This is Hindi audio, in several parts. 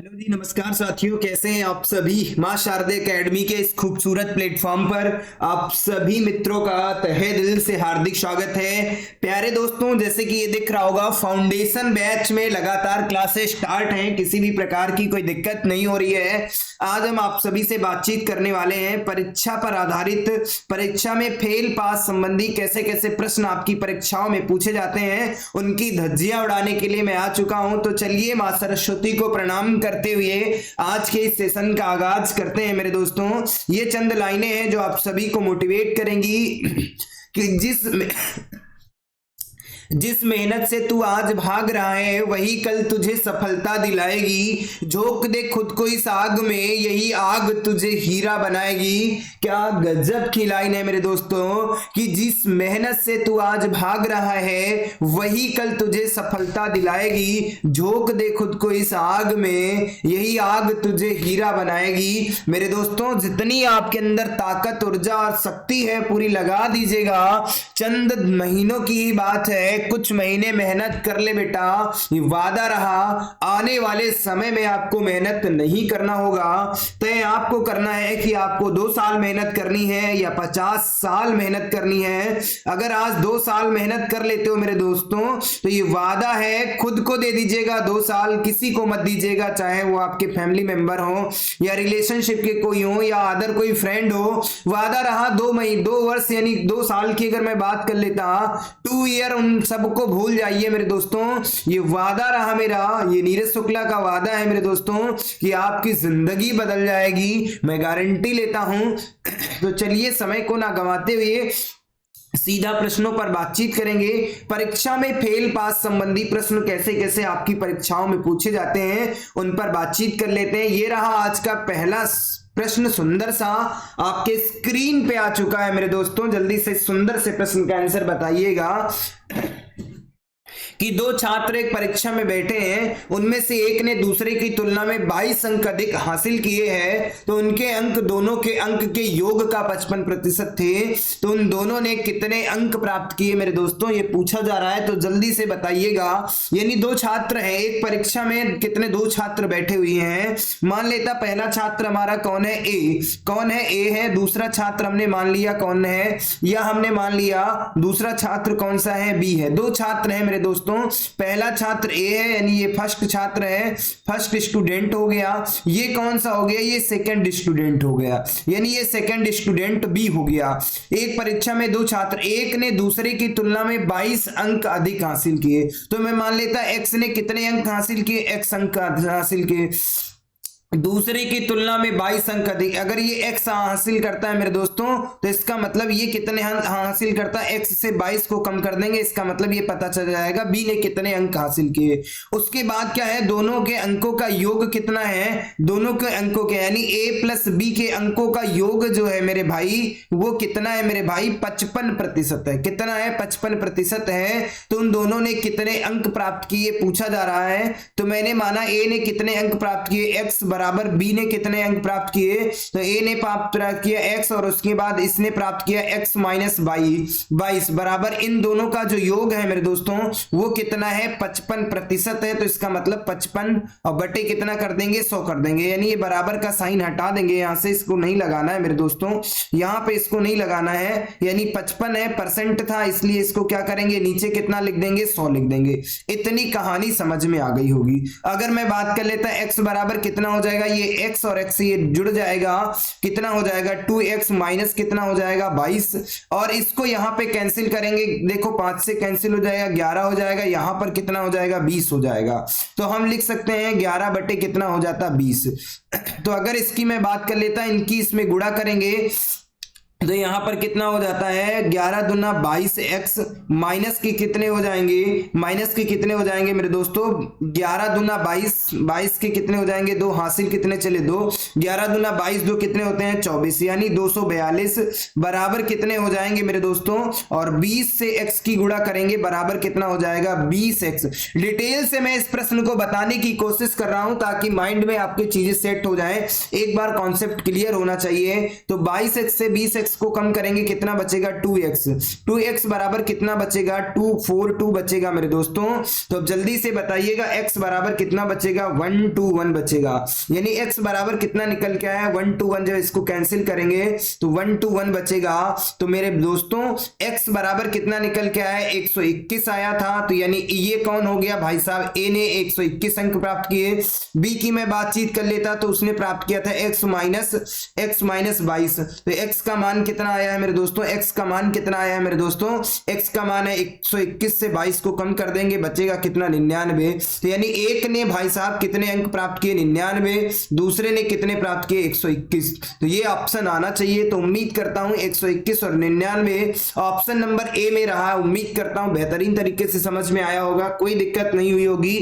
हेलो जी, नमस्कार साथियों। कैसे हैं आप सभी। मां शारदे एकेडमी के इस खूबसूरत प्लेटफॉर्म पर आप सभी मित्रों का तहे दिल से हार्दिक स्वागत है। प्यारे दोस्तों, जैसे कि ये दिख रहा होगा, फाउंडेशन बैच में लगातार क्लासेस स्टार्ट हैं। किसी भी प्रकार की कोई दिक्कत नहीं हो रही है। आज हम आप सभी से बातचीत करने वाले हैं परीक्षा पर आधारित, परीक्षा में फेल पास संबंधी कैसे कैसे प्रश्न आपकी परीक्षाओं में पूछे जाते हैं, उनकी धज्जियां उड़ाने के लिए मैं आ चुका हूं। तो चलिए मां सरस्वती को प्रणाम करते हुए आज के इस सेशन का आगाज करते हैं। मेरे दोस्तों, ये चंद लाइनें हैं जो आप सभी को मोटिवेट करेंगी कि जिस मेहनत से तू आज भाग रहा है वही कल तुझे सफलता दिलाएगी। झोंक दे खुद को इस आग में, यही आग तुझे हीरा बनाएगी। क्या गजब की लाइन है मेरे दोस्तों कि जिस मेहनत से तू आज भाग रहा है वही कल तुझे सफलता दिलाएगी। झोंक दे खुद को इस आग में, यही आग तुझे हीरा बनाएगी। मेरे दोस्तों, जितनी आपके अंदर ताकत, ऊर्जा और शक्ति है पूरी लगा दीजिएगा। चंद महीनों की ही बात है, कुछ महीने मेहनत कर ले बेटा, ये वादा रहा। आने वाले समय में आपको मेहनत नहीं करना होगा। तय आपको करना है कि आपको 2 साल मेहनत करनी है या 50 साल मेहनत करनी है। अगर आज 2 साल मेहनत कर लेते हो मेरे दोस्तों, तो ये वादा है, खुद को दे दीजिएगा 2 साल, किसी को मत दीजिएगा, चाहे वो आपके फैमिली मेंबर हो या रिलेशनशिप के कोई हो या अदर कोई फ्रेंड हो। वादा रहा 2 वर्ष यानी 2 साल की अगर मैं बात कर लेता, 2 ईयर, उन सबको भूल जाइए मेरे दोस्तों। ये वादा रहा मेरा, ये नीरज शुक्ला का वादा है मेरे दोस्तों कि आपकी जिंदगी बदल जाएगी, मैं गारंटी लेता हूं। तो चलिए समय को ना गंवाते हुए सीधा प्रश्नों पर बातचीत करेंगे। परीक्षा में फेल पास संबंधी प्रश्न कैसे कैसे आपकी परीक्षाओं में पूछे जाते हैं, उन पर बातचीत कर लेते हैं। ये रहा आज का पहला प्रश्न, सुंदर सा आपके स्क्रीन पे आ चुका है मेरे दोस्तों। जल्दी से सुंदर से प्रश्न का आंसर बताइएगा कि 2 छात्र एक परीक्षा में बैठे हैं, उनमें से एक ने दूसरे की तुलना में 22 अंक अधिक हासिल किए हैं, तो उनके अंक दोनों के अंक के योग का 55% थे। तो उन दोनों ने कितने अंक प्राप्त किए मेरे दोस्तों, ये पूछा जा रहा है। तो जल्दी से बताइएगा। यानी 2 छात्र हैं, एक परीक्षा में कितने 2 छात्र बैठे हुए हैं। मान लेता पहला छात्र हमारा कौन है, ए। कौन है, ए है। दूसरा छात्र हमने मान लिया कौन है, या हमने मान लिया दूसरा छात्र कौन सा है, बी है। 2 छात्र हैं मेरे दोस्तों। पहला छात्र ए है, यानी ये फर्स्ट छात्र है, फर्स्ट स्टूडेंट हो गया। ये कौन सा हो गया, ये सेकंड स्टूडेंट हो गया, यानी ये सेकंड स्टूडेंट बी हो गया। एक परीक्षा में 2 छात्र, एक ने दूसरे की तुलना में 22 अंक अधिक हासिल किए। तो मैं मान लेता एक्स ने कितने अंक हासिल किए, एक्स अंक हासिल किए, दूसरे की तुलना में 22 अंक अधिक। अगर ये x हासिल करता है मेरे दोस्तों, तो इसका मतलब ये कितने हासिल करता है, x से 22 को कम कर देंगे, इसका मतलब ये पता चल जाएगा b ने कितने अंक हासिल किए। उसके बाद क्या है, दोनों के अंकों का योग कितना है, दोनों के अंकों के यानी a प्लस b के अंकों का योग जो है मेरे भाई, वो कितना है मेरे भाई, 55% है। कितना है, 55% है। तो उन दोनों ने कितने अंक प्राप्त किए पूछा जा रहा है। तो मैंने माना a ने कितने अंक प्राप्त किए, x बराबर बी ने कितने अंक प्राप्त किए, तो ए ने प्राप्त किया x और उसके बाद इसने प्राप्त किया x माइनस 22 बराबर इन दोनों का जो योग है मेरे दोस्तों वो कितना है, 55% है। तो इसका मतलब 55 और बटे कितना कर देंगे, 100 कर देंगे। यानी ये बराबर का साइन हटा देंगे, यहां से इसको नहीं लगाना है मेरे दोस्तों, यहां पे इसको नहीं लगाना है। यानी 55 है, परसेंट था, इसलिए इसको क्या करेंगे, नीचे कितना लिख देंगे, 100 लिख देंगे। इतनी कहानी समझ में आ गई होगी। अगर मैं बात कर लेता x बराबर कितना हो जाएगा, ये x और x ये जुड़ जाएगा, कितना हो जाएगा, 2x माइनस कितना हो जाएगा, 22। और इसको यहां पे कैंसिल करेंगे, देखो 5 से कैंसिल हो जाएगा, 11 हो जाएगा, यहां पर कितना हो जाएगा, 20 हो जाएगा। तो हम लिख सकते हैं 11 बटे कितना हो जाता, 20। तो अगर इसकी मैं बात कर लेता, इनकी इसमें गुणा करेंगे तो यहां पर कितना हो जाता है, 11 दूना 22x माइनस के कितने हो जाएंगे, माइनस के कितने हो जाएंगे मेरे दोस्तों, 11 दूना 22 के कितने हो जाएंगे, 2 हासिल कितने चले 2, 11 दूना 22 2 कितने होते हैं, 24, यानी 242 बराबर कितने हो जाएंगे मेरे दोस्तों। और 20 से x की गुणा करेंगे बराबर कितना हो जाएगा, 20x। डिटेल से मैं इस प्रश्न को बताने की कोशिश कर रहा हूं ताकि माइंड में आपके चीजें सेट हो जाए, एक बार कॉन्सेप्ट क्लियर होना चाहिए। तो 22x से 20x x को कम करेंगे कितना बचेगा 2x। 2x बराबर कितना बचेगा 242 बचेगा मेरे दोस्तों। तो अब जल्दी से बताइएगा x बराबर कितना बचेगा 121 बचेगा, यानी x बराबर कितना निकल के आया 121। जब इसको कैंसिल करेंगे तो 121 बचेगा। तो मेरे दोस्तों x बराबर कितना निकल के आया 121 आया था। तो यानी ये कौन हो गया भाई साहब, a ने 121 अंक प्राप्त किए। b की मैं बातचीत कर लेता तो उसने प्राप्त किया था x माइनस 22। तो x का मान कितना आया है मेरे दोस्तों, x का मान कितना आया है मेरे दोस्तों, x का मान है 121 से 22 को कम कर देंगे बचेगा कितना 99। तो यानी एक ने भाई साहब कितने अंक प्राप्त किए 99, दूसरे ने कितने प्राप्त किए 121। तो ये ऑप्शन आना चाहिए। तो उम्मीद करता हूं 121 और 99 ऑप्शन नंबर ए में रहा। उम्मीद करता हूं बेहतरीन तरीके से समझ में आया होगा, कोई दिक्कत नहीं हुई होगी।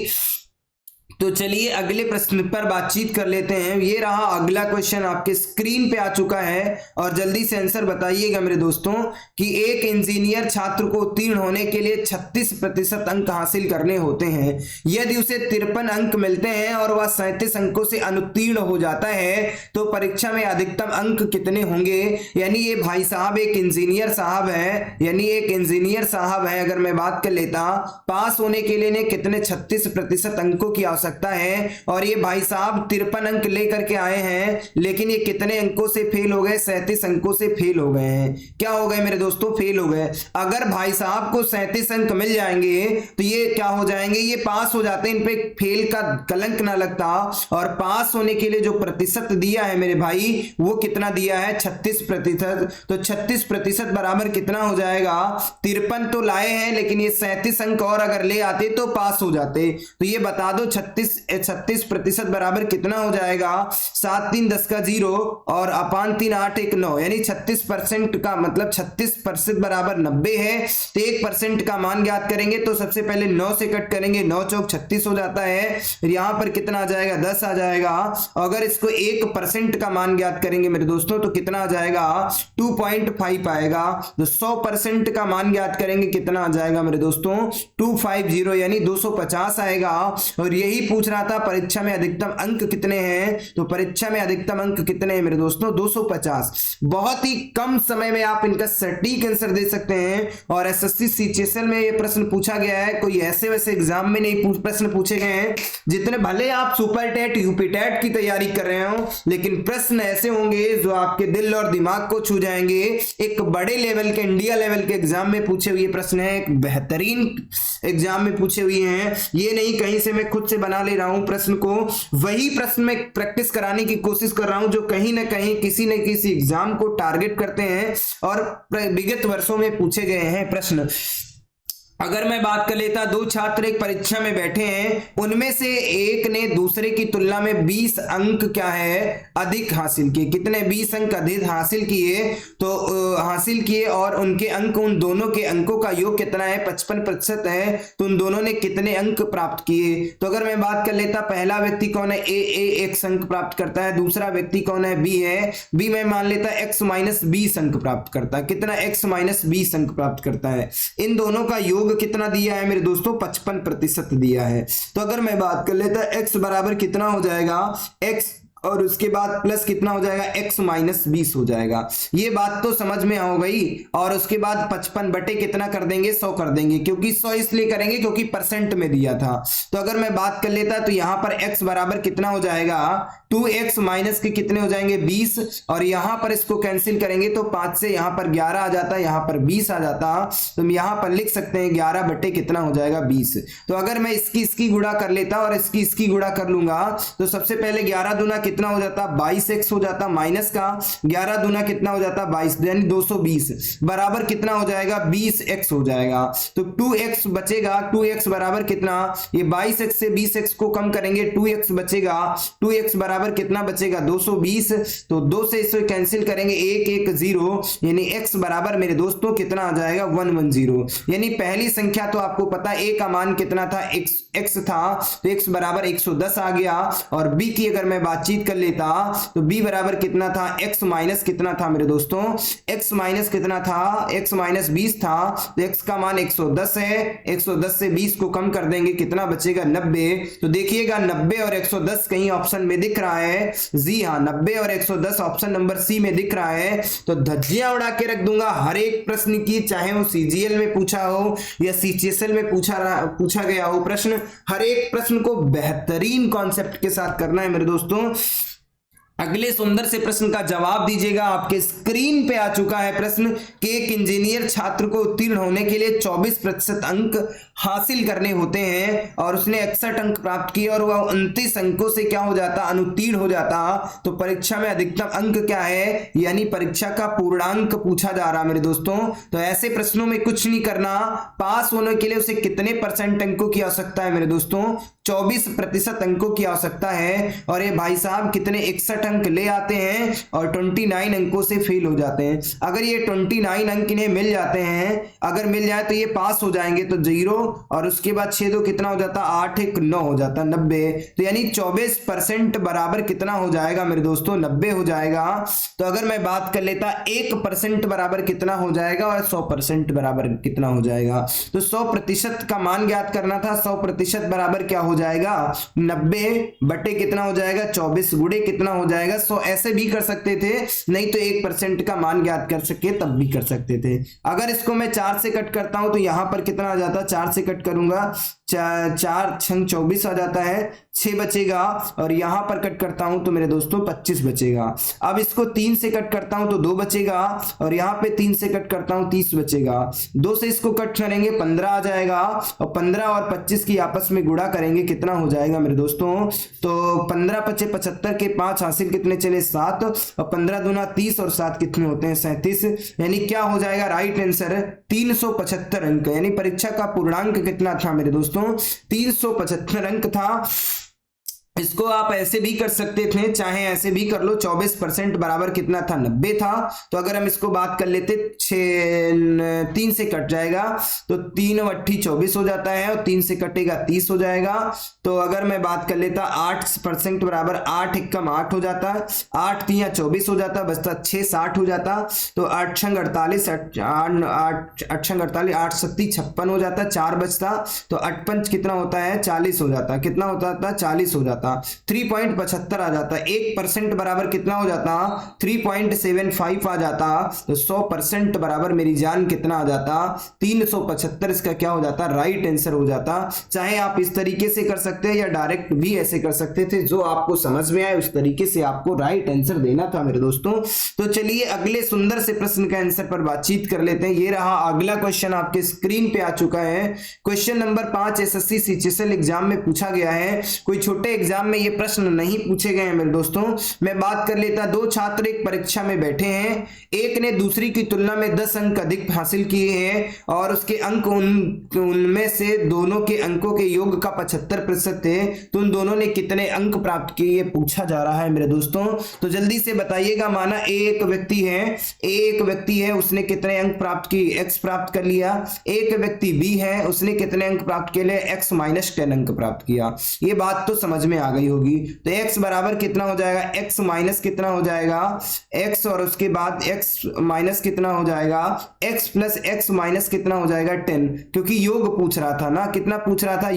तो चलिए अगले प्रश्न पर बातचीत कर लेते हैं। ये रहा अगला क्वेश्चन आपके स्क्रीन पे आ चुका है और जल्दी से आंसर बताइएगा मेरे दोस्तों कि एक इंजीनियर छात्र को उत्तीर्ण होने के लिए 36% अंक हासिल करने होते हैं। यदि उसे 53 अंक मिलते हैं और वह 37 अंकों से अनुत्तीर्ण हो जाता है तो परीक्षा में अधिकतम अंक कितने होंगे। यानी ये भाई साहब एक इंजीनियर साहब है, यानी एक इंजीनियर साहब है। अगर मैं बात कर लेता पास होने के लिए कितने 36% अंकों की आवश्यकता है और ये भाई साहब 53 अंक लेकर के आए हैं, लेकिन ये कितने अंकों से फेल हो गए 37 अंकों से फेल हो गए हैं। क्या हो गए मेरे दोस्तों, फेल हो गए। अगर भाई साहब को 37 अंक मिल जाएंगे तो ये क्या हो जाएंगे, ये पास हो जाते हैं, इन पे फेल का कलंक ना लगता। और पास होने के लिए जो प्रतिशत दिया है मेरे भाई वो कितना दिया है 36%। तो 36% बराबर कितना हो जाएगा 53 तो लाए हैं, लेकिन ये 37 अंक और अगर ले आते तो पास हो जाते। तो ये बता दो 36% बराबर कितना हो जाएगा 7 3 10 का 0 और अपान 3 8 1 9, यानी 36% का मतलब 36% बराबर 90 है। तो 1% का मान ज्ञात करेंगे तो सबसे पहले 9 से कट करेंगे, 9 चौक 36 हो जाता है। फिर यहां पर कितना आ जाएगा 10 आ जाएगा। अगर इसको 1% का मान ज्ञात करेंगे मेरे दोस्तों तो कितना आ जाएगा 2.5 आएगा। तो 100% का मान ज्ञात करेंगे कितना आ जाएगा मेरे दोस्तों 250, यानी 250 आएगा। और यही पूछ रहा था परीक्षा में अधिकतम अंक कितने हैं, तो परीक्षा में अधिकतम अंक कितने हैं मेरे दोस्तों 250। बहुत ही कम समय में आप इनका सटीक आंसर दे सकते हैं। और एसएससी सीजीएल में ये प्रश्न पूछा गया है, कोई ऐसे वैसे एग्जाम में नहीं प्रश्न पूछे गए हैं। जितने भले आप सुपर टेट यूपी टेट की तैयारी कर रहे हो, लेकिन प्रश्न ऐसे होंगे जो आपके दिल और दिमाग को छू जाएंगे। एक बड़े लेवल के इंडिया लेवल के एग्जाम में पूछे हुए प्रश्न है, एक बेहतरीन एग्जाम में पूछे हुए हैं। ये नहीं कहीं से मैं खुद से बना ले रहा हूं प्रश्न को, वही प्रश्न में प्रैक्टिस कराने की कोशिश कर रहा हूं जो कहीं ना कहीं किसी न किसी एग्जाम को टारगेट करते हैं और विगत वर्षों में पूछे गए हैं प्रश्न। अगर मैं बात कर लेता, दो छात्र एक परीक्षा में बैठे हैं, उनमें से एक ने दूसरे की तुलना में 20 अंक क्या है अधिक हासिल किए। कितने 20 अंक अधिक हासिल किए, तो हासिल किए और उनके अंक उन दोनों के अंकों का योग कितना है 55% है। तो उन दोनों ने कितने अंक प्राप्त किए। तो अगर मैं बात कर लेता, पहला व्यक्ति कौन है ए 1 अंक प्राप्त करता है, दूसरा व्यक्ति कौन है बी है, बी में मान लेता x माइनस 20 अंक प्राप्त करता है। कितना x माइनस 20 अंक प्राप्त करता है। इन दोनों का योग कितना दिया है मेरे दोस्तों 55% दिया है। तो अगर मैं बात कर लेता x बराबर कितना हो जाएगा x और उसके बाद प्लस कितना हो जाएगा x माइनस 20 हो जाएगा। ये बात तो समझ में आ गई। और उसके बाद 55 बटे कितना कर देंगे 100 कर देंगे, क्योंकि 100 इसलिए करेंगे क्योंकि परसेंट में दिया था। तो अगर मैं बात कर लेता तो यहां पर x बराबर कितना हो जाएगा 2x माइनस के कितने हो जाएंगे 20 और यहां पर इसको कैंसिल करेंगे तो 5 से यहां पर 11 आ जाता, यहां पर 20 आ जाता। तो हम यहां पर लिख सकते हैं 11 बटे कितना हो जाएगा 20। तो अगर मैं इसकी गुणा कर लेता और इसकी गुणा कर लूंगा तो सबसे पहले 11 दूना कितना हो जाता 22x हो जाता, माइनस का 11 दूना कितना हो जाता 22, यानी 220 बराबर कितना हो जाएगा 20x हो जाएगा। तो 2x बचेगा, 2x बराबर कितना, ये 22x से 20x को कम करेंगे 2x बचेगा, 2x बराबर कितना बचेगा 220। तो 2 से इसे कैंसिल करेंगे 1 1 0, यानी x बराबर मेरे दोस्तों कितना आ जाएगा 110। यानी पहली संख्या तो आपको पता a का मान कितना था x था, तो x बराबर 110 आ गया। और b की अगर मैं बातचीत कर लेता तो b बराबर कितना था x माइनस कितना था मेरे दोस्तों, x माइनस कितना था x माइनस 20 था। तो x का मान 110 है, 110 से 20 को कम कर देंगे कितना बचेगा 90। तो देखिएगा 90 और 110 कहीं ऑप्शन में दिख रहा रहा है? जी हाँ, 90 और 110 ऑप्शन नंबर सी में दिख रहा है। तो धज्जियां उड़ा के रख दूंगा हर एक प्रश्न की, चाहे वो सीजीएल में पूछा हो या सीजीएल में पूछा गया हो प्रश्न, हर एक प्रश्न को बेहतरीन कॉन्सेप्ट के साथ करना है मेरे दोस्तों। अगले सुंदर से प्रश्न का जवाब दीजिएगा। आपके स्क्रीन पे आ चुका है प्रश्न कि एक इंजीनियर छात्र को उत्तीर्ण होने के लिए 24% अंक हासिल करने होते हैं और उसने 61 अंक प्राप्त किए और वह 29 अंकों से क्या हो जाता, अनुत्तीर्ण हो जाता, तो परीक्षा में अधिकतम अंक क्या है, यानी परीक्षा का पूर्णांक पूछा जा रहा मेरे दोस्तों। तो ऐसे प्रश्नों में कुछ नहीं करना, पास होने के लिए उसे कितने परसेंट अंकों की आवश्यकता है मेरे दोस्तों? 24% अंकों की आवश्यकता है। और ये भाई साहब कितने 61 अंक ले आते हैं और 29 अंकों से फेल हो जाते हैं। अगर ये 29 अंक इन्हें मिल जाते हैं, अगर मिल जाए तो ये पास हो जाएंगे, तो 0 और उसके बाद 6 2 कितना हो जाता, 8 1 9 हो जाता, 90। तो यानी 24% बराबर कितना हो जाएगा मेरे दोस्तों, 90 हो जाएगा। तो अगर मैं बात कर लेता 1% बराबर कितना हो जाएगा और 100% बराबर कितना हो जाएगा, तो 100% का मान ज्ञात करना था। 100% बराबर क्या हो जाएगा, 90 बटे कितना हो जाएगा, 24 गुणे कितना हो जाएगा, 100। ऐसे भी कर सकते थे, नहीं तो 1% का मान ज्ञात कर सके तब भी कर सकते थे। अगर इसको मैं 4 से कट करता हूं तो यहां पर कितना आ जाता, 4 से कट करूंगा, 4 6 24 आ जाता है, 6 बचेगा। और यहां पर कट करता हूं तो मेरे दोस्तों 25 बचेगा। अब इसको 3 से कट करता हूं तो 2 बचेगा और यहां पे 3 से कट करता हूं 30 बचेगा। 2 से इसको कट करेंगे 15 आ जाएगा और 15 और 25 की आपस में गुणा करेंगे, कितना हो जाएगा मेरे दोस्तों, तो 15 पचे 75 के 5 हासिल कितने चले, 7 और 15 दूना 30 और 7 कितने होते हैं, 37। यानी क्या हो जाएगा, राइट आंसर 375 अंक। यानी परीक्षा का पूर्णांक कितना था मेरे दोस्तों, 375 अंक था। इसको आप ऐसे भी कर सकते थे, चाहे ऐसे भी कर लो। 24% बराबर कितना था, 90 था। तो अगर हम इसको बात कर लेते, 3 से कट जाएगा तो 3 अट्ठी 24 हो जाता है और 3 से कटेगा 30 हो जाएगा। तो अगर मैं बात कर लेता 8% बराबर 8 एकम 8 हो जाता, 8 3 24 हो जाता, बचता 6 60 हो जाता। तो 8 छंग 48, 8 छंग 48, 8 सत्ती 56 हो जाता, 4 बचता। तो 8 पंच कितना होता है, 40 हो जाता, कितना होता था, 40 हो जाता। 3.75 आ जाता। 1% बराबर कितना हो जाता, 3.75 आ जाता। तो 100% बराबर मेरी जान कितना आ जाता, 375। इसका क्या हो जाता, राइट आंसर हो जाता। चाहे आप इस तरीके से कर सकते हैं या डायरेक्ट भी ऐसे कर सकते थे, जो आपको समझ में आए उस तरीके से आपको राइट आंसर देना था मेरे दोस्तों। तो चलिए अगले सुंदर से प्रश्न का आंसर पर बातचीत कर लेते हैं। ये रहा अगला क्वेश्चन, आपके स्क्रीन पे आ चुका है। Question number 5 SSC CGL exam में पूछा गया है। कोई छोटे एग्जाम में ये प्रश्न नहीं पूछे गए हैं मेरे दोस्तों। मैं बात कर लेता, 2 छात्र एक परीक्षा में बैठे हैं, एक ने दूसरी की तुलना में 10 अंक अधिक हासिल किए हैं और उसके अंक उनमें से दोनों के अंकों के योग का 75% थे। तो उन दोनों ने कितने अंक प्राप्त किए, ये पूछा जा रहा है मेरे दोस्तों। तो जल्दी से बताइएगा। माना एक व्यक्ति है, उसने कितने अंक प्राप्त किए, x प्राप्त कर लिया। एक व्यक्ति b है, उसने कितने अंक प्राप्त किए, x -10 अंक प्राप्त किया। ये बात तो समझ में आ गई होगी। तो x बराबर कितना हो जाएगा, x माइनस कितना हो जाएगा, x और उसके बाद x माइनस कितना हो जाएगा, x प्लस x माइनस कितना हो जाएगा, 10। क्योंकि योग पूछ रहा था ना, कितना पूछ रहा था,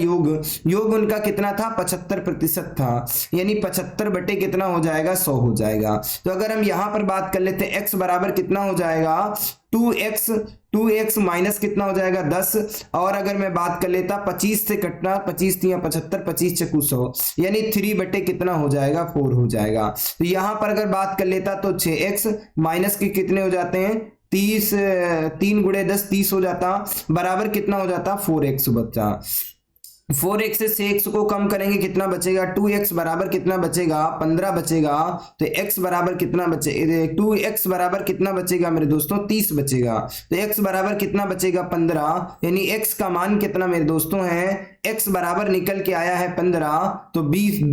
योग उनका कितना था, 75% था। यानी 75 बटे कितना हो जाएगा, 100 हो जाएगा। तो अगर हम यहां पर बात कर लेते हैं, x बराबर कितना हो जाएगा, 2x माइनस कितना हो जाएगा, 10। और अगर मैं बात कर लेता 25 से कटना, 25 3 75, 25 चकू 100, यानी 3 बटे कितना हो जाएगा, 4 हो जाएगा। तो यहां पर अगर बात कर लेता तो 6x माइनस के कितने हो जाते हैं, 30, 3 गुणे 10 30 हो जाता, बराबर कितना हो जाता, 4x बचा। 4x से 6x को कम करेंगे, कितना बचेगा, 2x बराबर कितना बचेगा, 15 बचेगा। तो x बराबर कितना बचे, 2x बराबर कितना बचेगा मेरे दोस्तों, 30 बचेगा। तो x बराबर कितना बचेगा, 15। यानी x का मान कितना मेरे दोस्तों है, x बराबर निकल के आया है 15। तो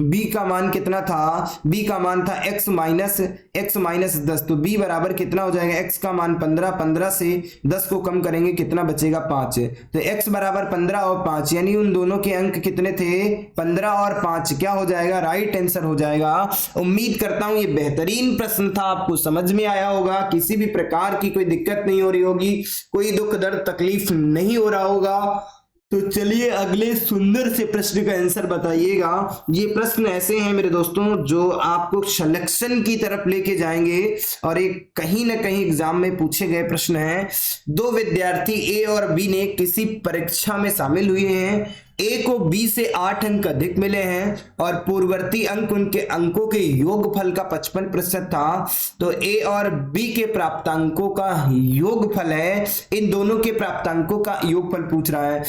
b का मान कितना था, b का मान था x माइनस 10। तो b बराबर कितना हो जाएगा, x का मान 15, 15 से 10 को कम करेंगे, कितना बचेगा, 5। तो x बराबर 15 और 5, यानी उन दोनों के अंक कितने थे, 15 और 5, क्या हो जाएगा, राइट आंसर हो जाएगा। उम्मीद करता हूं ये बेहतरीन प्रश्न था, आपको समझ में आया होगा, किसी भी प्रकार की कोई दिक्कत नहीं हो रही होगी, कोई दुख दर्द तकलीफ नहीं हो रहा होगा। तो चलिए अगले सुंदर से प्रश्न का आंसर बताइएगा। ये प्रश्न ऐसे हैं मेरे दोस्तों जो आपको सिलेक्शन की तरफ लेके जाएंगे और एक कहीं ना कहीं एग्जाम में पूछे गए प्रश्न हैं। दो विद्यार्थी ए और बी ने किसी परीक्षा में शामिल हुए हैं। ए को बी से 8 अंक अधिक मिले हैं और पूर्ववर्ती अंक उनके अंकों के योगफल का 55% था। तो ए और बी के प्राप्तांकों का योगफल है, इन दोनों के प्राप्तांकों का योगफल पूछ रहा है।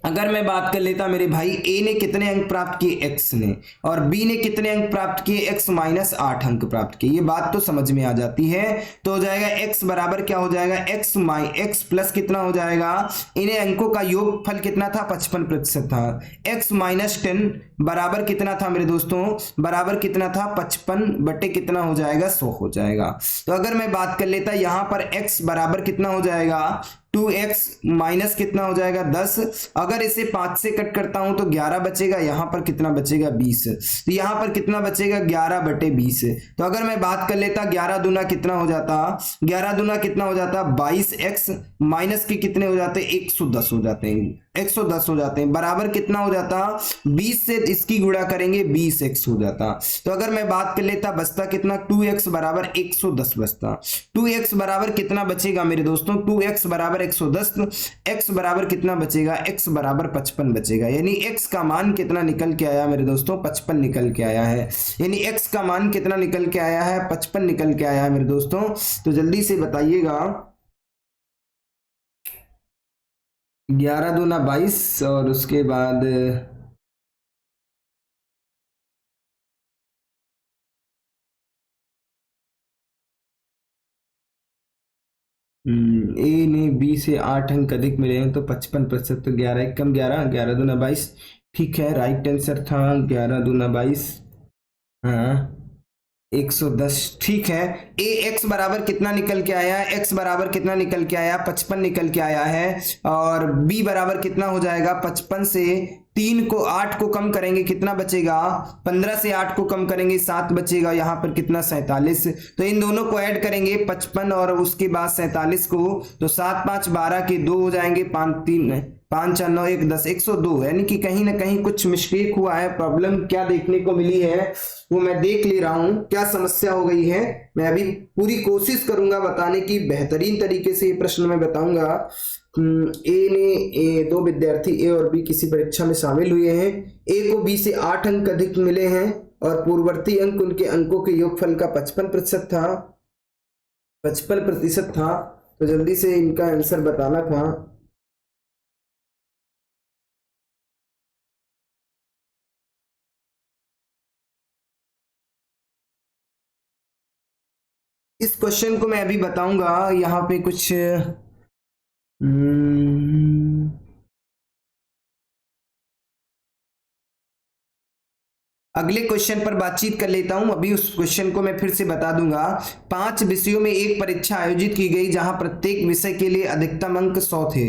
अगर मैं बात कर लेता मेरे भाई, ए ने कितने अंक प्राप्त किए, एक्स ने, और बी ने कितने अंक प्राप्त किए, एक्स माइनस 8 अंक प्राप्त किए। ये बात तो समझ में आ जाती है। तो हो जाएगा एक्स बराबर क्या हो जाएगा, एक्स प्लस कितना हो जाएगा, इन्हें अंकों का योगफल कितना था, 55% था। एक्स माइनस 10 बराबर कितना था मेरे दोस्तों, बराबर कितना था, 55 बटे कितना हो जाएगा, 100 हो जाएगा। तो अगर मैं बात कर लेता यहां पर एक्स बराबर कितना हो जाएगा, 2x माइनस कितना हो जाएगा, 10। अगर इसे 5 से कट करता हूं तो 11 बचेगा, यहां पर कितना बचेगा, 20। तो यहां पर कितना बचेगा, 11 बटे 20। तो अगर मैं बात कर लेता 11 दूना कितना हो जाता, 11 दूना कितना हो जाता, 22x माइनस के कितने हो जाते, 110 हो जाते हैं, 110 हो जाते हैं, बराबर कितना हो जाता, 20 से इसकी गुणा करेंगे 20x हो जाता। तो अगर मैं बात कर लेता बचता कितना, 2x बराबर 110 बचता। 2x बराबर कितना बचेगा मेरे दोस्तों, 2x बराबर 110, x बराबर कितना बचेगा, x बराबर 55 बचेगा। यानी x का मान कितना निकल के आया मेरे दोस्तों, 55 निकल के आया है। यानी x का मान कितना निकल के आया है, 55 निकल के आया है मेरे दोस्तों। तो जल्दी से बताइएगा, 11 दूना 22 और उसके बाद ए ने बी से 8 अंक अधिक मिले हैं तो 55%, तो 11 एक कम 11, 11 दूना 22, ठीक है, राइट आंसर था 11 दूना 22, हाँ 110, ठीक है। ए एक्स बराबर कितना निकल के आया है, एक्स बराबर कितना निकल के आया, 55 निकल के आया है। और बी बराबर कितना हो जाएगा, 55 से 8 को कम करेंगे कितना बचेगा, 15 से 8 को कम करेंगे 7 बचेगा, यहाँ पर कितना 47। तो इन दोनों को ऐड करेंगे 55 और उसके बाद 47 को, तो 7 5 12 के 2 हो जाएंगे, 5 3 5 4 9 1 10, 102। यानी कि कहीं ना कहीं कुछ मिस्टेक हुआ है, प्रॉब्लम क्या देखने को मिली है वो मैं देख ले रहा हूं, क्या समस्या हो गई है। मैं अभी पूरी कोशिश करूंगा बताने की, बेहतरीन तरीके से ये प्रश्न मैं बताऊंगा। दो विद्यार्थी ए और बी किसी परीक्षा में शामिल हुए हैं। ए को बी से 8 अंक अधिक मिले हैं और पूर्ववर्ती अंक उनके अंकों के योगफल का 55% था, 55% था। तो जल्दी से इनका आंसर बताना था। इस क्वेश्चन को मैं अभी बताऊंगा। यहाँ पे कुछ अगले क्वेश्चन पर बातचीत कर लेता हूं। अभी उस क्वेश्चन को मैं फिर से बता दूंगा। 5 विषयों में एक परीक्षा आयोजित की गई जहां प्रत्येक विषय के लिए अधिकतम अंक 100 थे।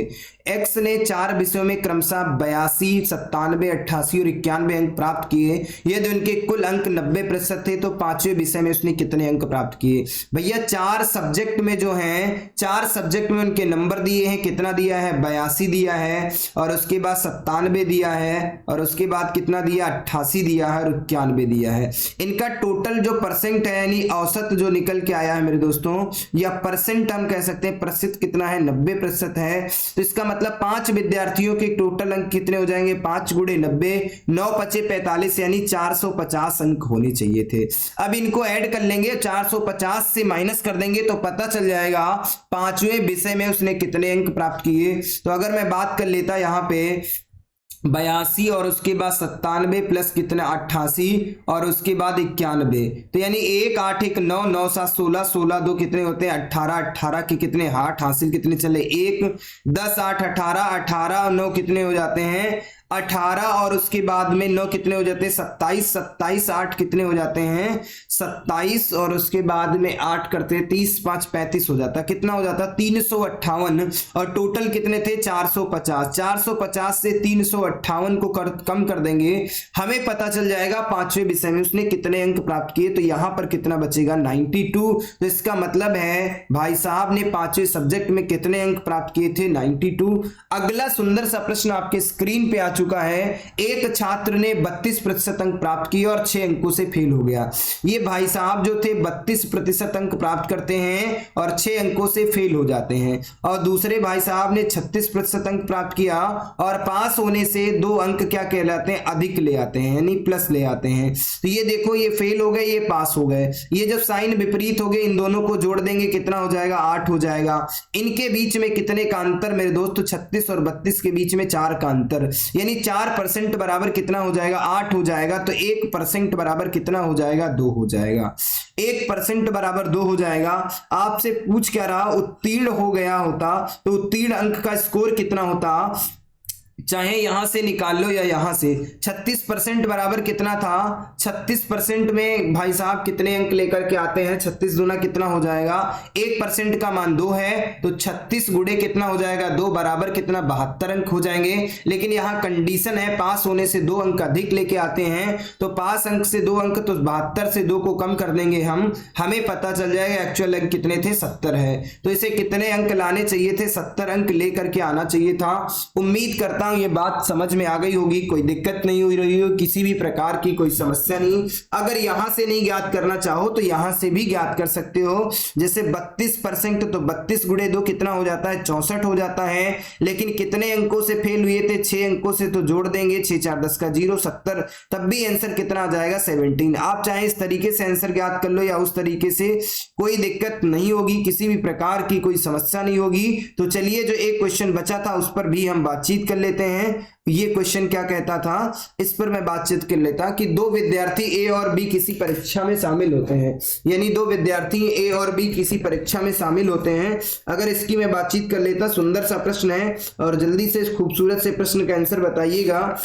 एक्स ने 4 विषयों में क्रमशः 82, 97, 88 और 91 अंक प्राप्त किए। यदि उनके कुल अंक 90% थे तो 5वें विषय में उसने कितने अंक प्राप्त किए। भैया 4 सब्जेक्ट में जो हैं, 4 सब्जेक्ट में उनके नंबर दिए हैं, कितना दिया है, 82 दिया है, और उसके बाद 97 दिया है, और उसके बाद कितना दिया, 88 दिया है, 91 दिया है। इनका टोटल जो परसेंट है यानी औसत जो निकल के आया है मेरे दोस्तों, या परसेंट हम कह सकते हैं, प्रतिशत कितना है, 90% है। तो इसका मतलब 5 विद्यार्थियों के टोटल अंक कितने हो जाएंगे, 5 गुणे 90, 9 पचे 45, यानी 450 अंक होने चाहिए थे। अब इनको ऐड कर लेंगे, 450 से माइनस कर देंगे तो पता चल जाएगा 5वें विषय में उसने कितने अंक प्राप्त किए। तो अगर मैं बात कर लेता यहाँ पे 82 और उसके बाद 97 प्लस कितना 88 और उसके बाद 91, तो यानी 1 8 1 9 9 7 16 16 2 कितने होते हैं 18, 18 के कितने हाथ हासिल कितने चले 1, 10 8 18, 18 और 9 कितने हो जाते हैं 18 और उसके बाद में 9 कितने हो जाते हैं 27, 27 8 कितने हो जाते हैं 27 और उसके बाद में 8 करते हैं 30 5 35 हो जाता है। कितना हो जाता है 358 और टोटल कितने थे 450। 450 से 358 को कम कर देंगे, हमें पता चल जाएगा पांचवें विषय में उसने कितने अंक प्राप्त किए। तो यहां पर कितना बचेगा 92। तो इसका मतलब है भाई साहब ने पांचवें सब्जेक्ट में कितने अंक प्राप्त किए थे 92। अगला सुंदर सा प्रश्न आपके स्क्रीन पे आ चुका है। एक छात्र ने 32% अंक प्राप्त किए और 6 अंकों से फेल हो गया। ये भाई साहब जो थे 32% अंक प्राप्त करते हैं और 6 अंकों से फेल हो जाते हैं, और दूसरे भाई साहब ने 36% अंक प्राप्त किया और पास होने से 2 अंक क्या कहलाते हैं अधिक ले आते हैं, यानी प्लस ले आते हैं। तो ये देखो ये फेल हो गए, ये पास हो गए। ये जब साइन विपरीत हो गए इन दोनों को जोड़ देंगे कितना हो जाएगा 8 हो जाएगा। इनके बीच में कितने का अंतर मेरे दोस्त 36 और 32 के बीच में 4 का अंतर, यानी 4% बराबर कितना हो जाएगा 8 हो जाएगा। तो 1% बराबर कितना हो जाएगा 2 हो जाएगा। 1% बराबर 2 हो जाएगा। आपसे पूछ क्या रहा उत्तीर्ण हो गया होता तो उत्तीर्ण अंक का स्कोर कितना होता, चाहे यहां से निकाल लो या यहां से। 36% बराबर कितना था 36% में भाई साहब कितने अंक लेकर के आते हैं 36 दूना कितना हो जाएगा 1% का मान 2 है तो 36 गुणे कितना हो जाएगा 2 बराबर कितना 72 अंक हो जाएंगे। लेकिन यहां कंडीशन है पास होने से 2 अंक अधिक लेके आते हैं, तो पास अंक से 2 अंक, तो 72 से 2 को कम कर देंगे हम, हमें पता चल जाएगा एक्चुअल अंक कितने थे 70 है। तो इसे कितने अंक लाने चाहिए थे 70 अंक लेकर के आना चाहिए था। उम्मीद करता हूं ये बात समझ में आ गई होगी, कोई दिक्कत नहीं हो रही हो, किसी भी प्रकार की कोई समस्या नहीं। अगर यहां से नहीं ज्ञात करना चाहो तो यहां से भी ज्ञात कर सकते हो। जैसे 32% तो 32 गुणे 2 कितना हो जाता है 64 हो जाता है। लेकिन कितने अंकों से फेल हुए थे 6 अंकों से, तो जोड़ देंगे 6 4 10 का 0 70, तब भी आंसर कितना आ जाएगा 17। आप चाहे इस तरीके से आंसर ज्ञात कर लो या उस तरीके से, कोई दिक्कत नहीं होगी, किसी भी प्रकार की कोई समस्या नहीं होगी। तो चलिए जो एक क्वेश्चन बचा था उस पर भी हम बातचीत कर लेते हैं। ये क्वेश्चन क्या कहता था इस पर मैं बातचीत कर लेता कि 2 विद्यार्थी ए और बी किसी परीक्षा में शामिल होते हैं, यानी 2 विद्यार्थी ए और बी किसी परीक्षा में शामिल होते हैं। अगर इसकी मैं बातचीत कर लेता, सुंदर सा प्रश्न है और जल्दी से इस खूबसूरत से प्रश्न का आंसर बताइएगा।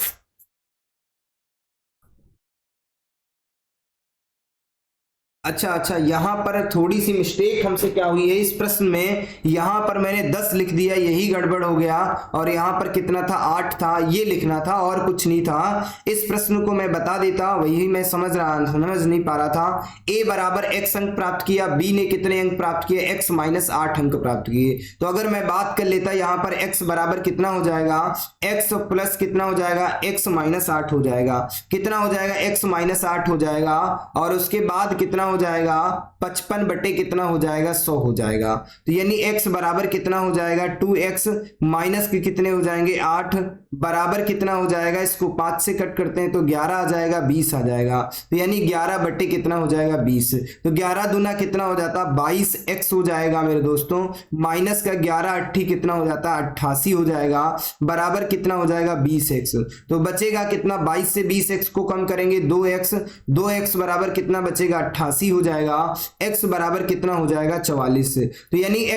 अच्छा, यहां पर थोड़ी सी मिस्टेक हमसे क्या हुई है इस प्रश्न में, यहां पर मैंने 10 लिख दिया, यही गड़बड़ हो गया। और यहां पर कितना था 8 था, ये लिखना था और कुछ नहीं था। इस प्रश्न को मैं बता देता, वही मैं समझ नहीं पा रहा था। ए बराबर x अंक प्राप्त किया, बी ने कितने अंक प्राप्त किए x माइनस 8 अंक प्राप्त किए। तो अगर मैं बात कर लेता यहां पर x बराबर कितना हो जाएगा x प्लस कितना हो जाएगा x माइनस 8 हो जाएगा। कितना हो जाएगा x माइनस 8 हो जाएगा और उसके बाद कितना हो जाएगा 55 बटे कितना हो जाएगा 100 हो जाएगा। तो यानी x बराबर कितना हो जाएगा 2x माइनस के कितने हो जाएंगे 8 बराबर कितना हो जाएगा, इसको 5 से कट करते हैं तो 11 आ जाएगा 20 आ जाएगा। तो यानी 11 बटे कितना हो जाएगा 20, तो 11 दूना कितना हो जाता 22x हो जाएगा मेरे दोस्तों। माइनस का 11 अट्ठी कितना हो जाता 88 हो जाएगा, बराबर कितना हो जाएगा 20x। तो बचेगा कितना 22 से 20x को कम करेंगे 2x बराबर कितना बचेगा 88 हो जाएगा। x बराबर कितना हो जाएगा 44। तो यानी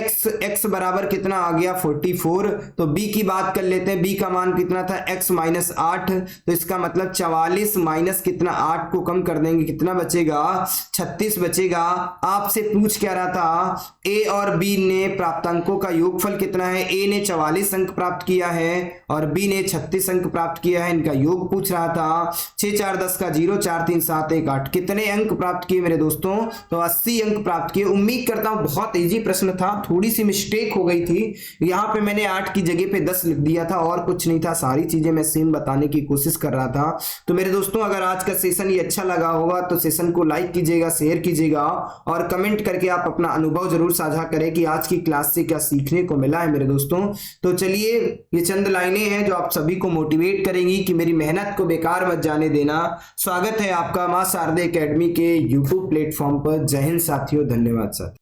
x बराबर कितना आ गया 44। तो b की बात कर लेते हैं, b का मान कितना था x माइनस 8, तो इसका मतलब 44 माइनस कितना 8 को कम कर देंगे कितना बचेगा 36 बचेगा। आपसे पूछ क्या रहा था a और b ने प्राप्तांकों का योगफल कितना है। a ने 44 अंक प्राप्त किया है और b ने 36 अंक प्राप्त किया है, इनका योग पूछ रहा था। 6 4 10 का 0 4 3 7 1 8 कितने अंक प्राप्त किए मेरे दोस्तों, तो 80 अंक प्राप्त किए। उम्मीद करता हूं बहुत इजी प्रश्न था, थोड़ी सी मिस्टेक हो गई थी, यहां पे मैंने 8 की जगह पे 10 लिख दिया था और कुछ नहीं था, सारी चीजें मैं सेम बताने की कोशिश कर रहा था। तो मेरे दोस्तों अगर आज का सेशन ये अच्छा लगा होगा तो सेशन को लाइक कीजिएगा, शेयर कीजिएगा और कमेंट करके आप अपना अनुभव जरूर साझा करें कि आज की क्लास से क्या सीखने को मिला है मेरे दोस्तों। तो चलिए ये चंद लाइनें हैं जो आप सभी को मोटिवेट करेंगी कि मेरी मेहनत को बेकार मत जाने देना। स्वागत है आपका मां शारदे एकेडमी के यूट्यूब प्लेटफॉर्म पर। जय हिंद साथियों, धन्यवाद साथियों।